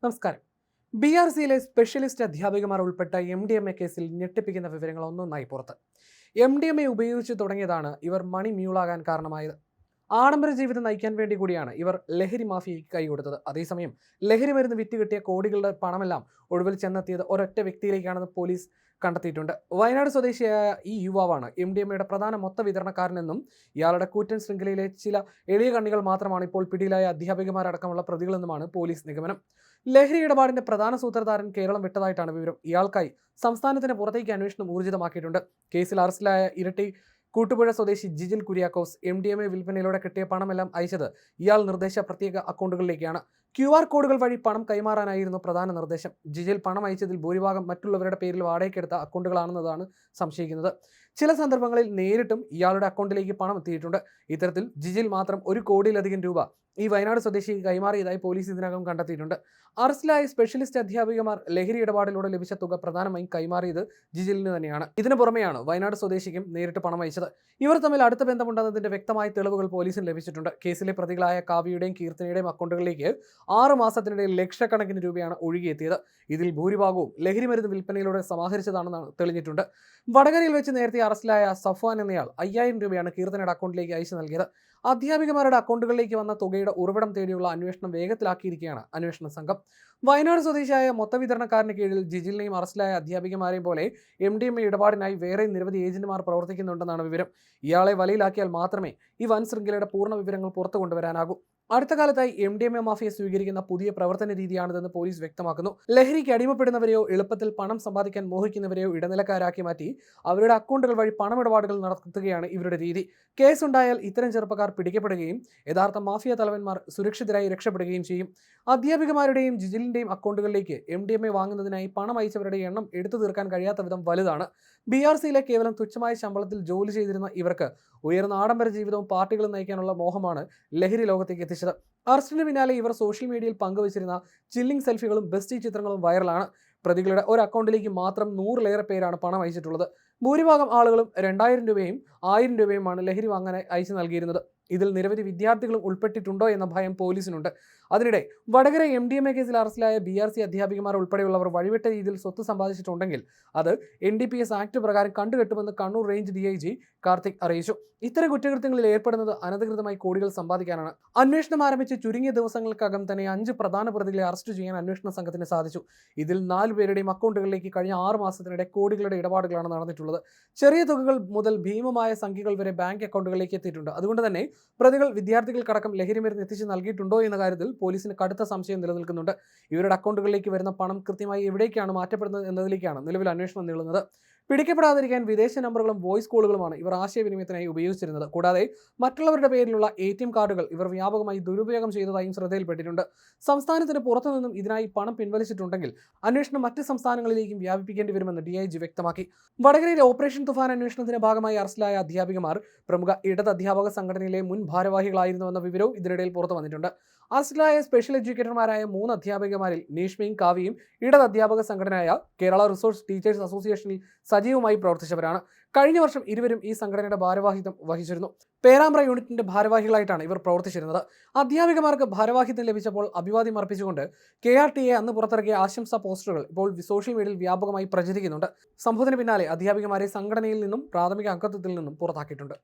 നമസ്കാരം. BRCയിലെ സ്പെഷ്യലിസ്റ്റ് അധ്യാപികമാർ ഉൾപ്പെട്ട MDMA കേസിൽ ഞെട്ടിപ്പിക്കുന്ന വിവരങ്ങൾ ഒന്നൊന്നായി പുറത്ത്. MDMA ഉപയോഗിച്ച് തുടങ്ങിയതാണ് ഇവർ മണി മ്യൂളാകാൻ കാരണമായത്. ആഡംബര ജീവിതം നയിക്കാൻ വേണ്ടി കൂടിയാണ് ഇവർ ലഹരി മാഫിയയ്ക്ക് കൈകൊടുത്തത്. അതേസമയം ലഹരി മരുന്ന് വിറ്റ് കിട്ടിയ കോടികളുടെ പണമെല്ലാം ഒടുവിൽ ചെന്നെത്തിയത് ഒരൊറ്റ വ്യക്തിയിലേക്കാണെന്ന് പോലീസ് കണ്ടെത്തിയിട്ടുണ്ട്. വയനാട് സ്വദേശിയായ ഈ യുവാവാണ് MDMAയുടെ പ്രധാന മൊത്ത വിതരണക്കാരനെന്നും ഇയാളുടെ കൂറ്റൻ ശൃംഖലയിലെ ചില എളിയ കണ്ണികൾ മാത്രമാണ് ഇപ്പോൾ പിടിയിലായ അധ്യാപികമാരടക്കമുള്ള പ്രതികളെന്നുമാണ് പോലീസ് നിഗമനം. ലഹരി ഇടപാടിന്റെ പ്രധാന സൂത്രധാരൻ കേരളം വിട്ടതായിട്ടാണ് വിവരം. ഇയാൾക്കായി സംസ്ഥാനത്തിന് പുറത്തേക്ക് അന്വേഷണം ഊർജിതമാക്കിയിട്ടുണ്ട്. കേസിൽ അറസ്റ്റിലായ ഇരട്ടി കൂട്ടുപുഴ സ്വദേശി ജിജിൽ കുര്യാക്കോസ് MDMA വിൽപ്പനയിലൂടെ കിട്ടിയ പണമെല്ലാം അയച്ചത് ഇയാൾ നിർദ്ദേശ പ്രത്യേക അക്കൗണ്ടുകളിലേക്കാണ്. QR കോഡുകൾ വഴി പണം കൈമാറാനായിരുന്നു പ്രധാന നിർദ്ദേശം. ജിജിൽ പണം അയച്ചതിൽ ഭൂരിഭാഗം മറ്റുള്ളവരുടെ പേരിൽ വാടകയ്ക്കെടുത്ത അക്കൗണ്ടുകളാണെന്നതാണ് സംശയിക്കുന്നത്. ചില സന്ദർഭങ്ങളിൽ നേരിട്ടും ഇയാളുടെ അക്കൗണ്ടിലേക്ക് പണം എത്തിയിട്ടുണ്ട്. ഇത്തരത്തിൽ ജിജിൽ മാത്രം 1 കോടിയിലധികം രൂപ ഈ വയനാട് സ്വദേശിക്ക് കൈമാറിയതായി പോലീസ് ഇതിനകം കണ്ടെത്തിയിട്ടുണ്ട്. അറസ്റ്റിലായ സ്പെഷ്യലിസ്റ്റ് അധ്യാപികമാർ ലഹരി ഇടപാടിലൂടെ ലഭിച്ച തുക പ്രധാനമായും കൈമാറിയത് ജിജിലിന് തന്നെയാണ്. ഇതിനു പുറമെയാണ് വയനാട് സ്വദേശിക്കും നേരിട്ട് പണം അയച്ചത്. ഇവർ തമ്മിൽ അടുത്ത ബന്ധമുണ്ടെന്നതിന്റെ വ്യക്തമായ തെളിവുകൾ പോലീസിന് ലഭിച്ചിട്ടുണ്ട്. കേസിലെ പ്രതികളായ കാവ്യയുടെയും കീർത്തനയുടെയും അക്കൗണ്ടുകളിലേക്ക് 6 മാസത്തിനിടയിൽ ലക്ഷക്കണക്കിന് രൂപയാണ് ഒഴുകിയെത്തിയത്. ഇതിൽ ഭൂരിഭാഗവും ലഹരി മരുന്ന് വിൽപ്പനയിലൂടെ സമാഹരിച്ചതാണെന്നാണ് തെളിഞ്ഞിട്ടുണ്ട്. വടകരയിൽ വെച്ച് നേരത്തെ അറസ്റ്റിലായ സഫ്വാൻ എന്നയാൾ 5000 രൂപയാണ് കീർത്തനയുടെ അക്കൗണ്ടിലേക്ക് അയച്ചു നൽകിയത്. അധ്യാപികമാരുടെ അക്കൗണ്ടുകളിലേക്ക് വന്ന തുകയുടെ ഉറവിടം തേടിയുള്ള അന്വേഷണം വേഗത്തിലാക്കിയിരിക്കുകയാണ് അന്വേഷണ സംഘം. വയനാട് സ്വദേശിയായ മൊത്ത വിതരണക്കാരന് കീഴിൽ ജിജിലിനെയും അറസ്റ്റിലായ അധ്യാപികമാരെയും പോലെ MDMA ഇടപാടിനായി വേറെ നിരവധി ഏജന്റുമാർ പ്രവർത്തിക്കുന്നുണ്ടെന്നാണ് വിവരം. ഇയാളെ വലയിലാക്കിയാൽ മാത്രമേ ഈ വൻ ശൃംഖലയുടെ പൂർണ്ണ വിവരങ്ങൾ പുറത്തു കൊണ്ടുവരാനാകൂ. അടുത്ത കാലത്തായി MDMA മാഫിയ സ്വീകരിക്കുന്ന പുതിയ പ്രവർത്തന രീതിയാണിതെന്ന് പോലീസ് വ്യക്തമാക്കുന്നു. ലഹരിക്ക് അടിമപ്പെടുന്നവരെയോ എളുപ്പത്തിൽ പണം സമ്പാദിക്കാൻ മോഹിക്കുന്നവരെയോ ഇടനിലക്കാരാക്കി മാറ്റി അവരുടെ അക്കൗണ്ടുകൾ വഴി പണമിടപാടുകൾ നടത്തുകയാണ് ഇവരുടെ രീതി. കേസുണ്ടായാൽ ഇത്തരം ചെറുപ്പക്കാർ പിടിക്കപ്പെടുകയും യഥാർത്ഥ മാഫിയ തലവന്മാർ സുരക്ഷിതരായി രക്ഷപ്പെടുകയും ചെയ്യും. അധ്യാപികമാരുടെയും ജിജിലിന്റെയും അക്കൗണ്ടുകളിലേക്ക് MDMA വാങ്ങുന്നതിനായി പണം അയച്ചവരുടെ എണ്ണം എടുത്തു തീർക്കാൻ കഴിയാത്ത വിധം വലുതാണ്. BRCയിലെ കേവലം തുച്ഛമായ ശമ്പളത്തിൽ ജോലി ചെയ്തിരുന്ന ഇവർക്ക് ഉയർന്ന ആഡംബര ജീവിതവും പാർട്ടികളും നയിക്കാനുള്ള മോഹമാണ് ലഹരി ലോകത്തേക്ക് എത്തിച്ചത്. അറസ്റ്റിന് പിന്നാലെ ഇവർ സോഷ്യൽ മീഡിയയിൽ പങ്കുവച്ചിരുന്ന ചില്ലിംഗ് സെൽഫികളും ബെസ്റ്റി ചിത്രങ്ങളും വൈറലാണ്. പ്രതികളുടെ ഒരു അക്കൗണ്ടിലേക്ക് മാത്രം 100-ലേറെ പേരാണ് പണം അയച്ചിട്ടുള്ളത്. ഭൂരിഭാഗം ആളുകളും 2000 രൂപയും 1000 രൂപയുമാണ് ലഹരി വാങ്ങാൻ അയച്ചു നൽകിയിരുന്നത്. ഇതിൽ നിരവധി വിദ്യാർത്ഥികളും ഉൾപ്പെട്ടിട്ടുണ്ടോ എന്ന ഭയം പോലീസിനുണ്ട്. അതിനിടെ വടകര MDMA കേസിൽ അറസ്റ്റിലായ BRC അധ്യാപികമാർ ഉൾപ്പെടെയുള്ളവർ വഴിവിട്ട രീതിയിൽ സ്വത്ത് സമ്പാദിച്ചിട്ടുണ്ടെങ്കിൽ അത് NDPS ആക്ട് പ്രകാരം കണ്ടുകെട്ടുമെന്ന് കണ്ണൂർ റേഞ്ച് DIG കാർത്തിക് അറിയിച്ചു. ഇത്തരം കുറ്റകൃത്യങ്ങളിൽ ഏർപ്പെടുന്നത് അനധികൃതമായി കോടികൾ സമ്പാദിക്കാനാണ്. അന്വേഷണം ആരംഭിച്ച് ചുരുങ്ങിയ ദിവസങ്ങൾക്കകം തന്നെ 5 പ്രധാന പ്രതികളെ അറസ്റ്റ് ചെയ്യാൻ അന്വേഷണ സംഘത്തിന് സാധിച്ചു. ഇതിൽ 4 പേരുടെയും അക്കൗണ്ടുകളിലേക്ക് കഴിഞ്ഞ 6 മാസത്തിനിടെ കോടികളുടെ ഇടപാടുകളാണ് നടന്നിട്ടുള്ളത്. ചെറിയ തുകകൾ മുതൽ ഭീമമായ സംഖ്യകൾ വരെ ബാങ്ക് അക്കൗണ്ടുകളിലേക്ക് എത്തിയിട്ടുണ്ട്. അതുകൊണ്ട് തന്നെ പ്രതികൾ വിദ്യാർത്ഥികൾക്കടക്കം ലഹരി മരുന്ന് എത്തിച്ച് നൽകിയിട്ടുണ്ടോ എന്ന കാര്യത്തിൽ പോലീസിന് കടുത്ത സംശയം നിലനിൽക്കുന്നുണ്ട്. ഇവരുടെ അക്കൗണ്ടുകളിലേക്ക് വരുന്ന പണം കൃത്യമായി എവിടേക്കാണ് മാറ്റപ്പെടുന്നത് എന്നതിലേക്കാണ് നിലവിൽ അന്വേഷണം നീളുന്നത്. പിടിക്കപ്പെടാതിരിക്കാൻ വിദേശ നമ്പറുകളും വോയിസ് കോളുകളുമാണ് ഇവർ ആശയവിനിമയത്തിനായി ഉപയോഗിച്ചിരുന്നത്. കൂടാതെ മറ്റുള്ളവരുടെ പേരിലുള്ള ATM കാർഡുകൾ ഇവർ വ്യാപകമായി ദുരുപയോഗം ചെയ്തതായും ശ്രദ്ധയിൽപ്പെട്ടിട്ടുണ്ട്. സംസ്ഥാനത്തിന് പുറത്തുനിന്നും ഇതിനായി പണം പിൻവലിച്ചിട്ടുണ്ടെങ്കിൽ അന്വേഷണം മറ്റ് സംസ്ഥാനങ്ങളിലേക്കും വ്യാപിപ്പിക്കേണ്ടി വരുമെന്ന് DIG വ്യക്തമാക്കി. വടകരയിലെ ഓപ്പറേഷൻ തുഫാൻ അന്വേഷണത്തിന്റെ ഭാഗമായി അറസ്റ്റിലായ അധ്യാപികമാർ പ്രമുഖ ഇടത് അധ്യാപക സംഘടനയിലെ മുൻ ഭാരവാഹികളായിരുന്നുവെന്ന വിവരവും ഇതിനിടയിൽ പുറത്തു വന്നിട്ടുണ്ട്. അറസ്റ്റിലായ സ്പെഷ്യൽ എഡ്യൂക്കേറ്റർമാരായ 3 അധ്യാപികമാരിൽ നീഷ്മയും കാവ്യയും ഇടത് അധ്യാപക സംഘടനയായ കേരള റിസോഴ്സ് ടീച്ചേഴ്സ് അസോസിയേഷനിൽ സജീവമായി പ്രവർത്തിച്ചവരാണ്. കഴിഞ്ഞ വർഷം ഇരുവരും ഈ സംഘടനയുടെ ഭാരവാഹിത്വം വഹിച്ചിരുന്നു. പേരാമ്പ്ര യൂണിറ്റിന്റെ ഭാരവാഹികളായിട്ടാണ് ഇവർ പ്രവർത്തിച്ചിരുന്നത്. അധ്യാപികമാർക്ക് ഭാരവാഹിത്വം ലഭിച്ചപ്പോൾ അഭിവാദ്യം അർപ്പിച്ചുകൊണ്ട് KRTA അന്ന് പുറത്തിറക്കിയ ആശംസാ പോസ്റ്ററുകൾ ഇപ്പോൾ സോഷ്യൽ മീഡിയയിൽ വ്യാപകമായി പ്രചരിക്കുന്നുണ്ട്. സംഭവത്തിന് പിന്നാലെ അധ്യാപികമാരെ സംഘടനയിൽ നിന്നും പ്രാഥമിക അംഗത്വത്തിൽ നിന്നും പുറത്താക്കിയിട്ടുണ്ട്.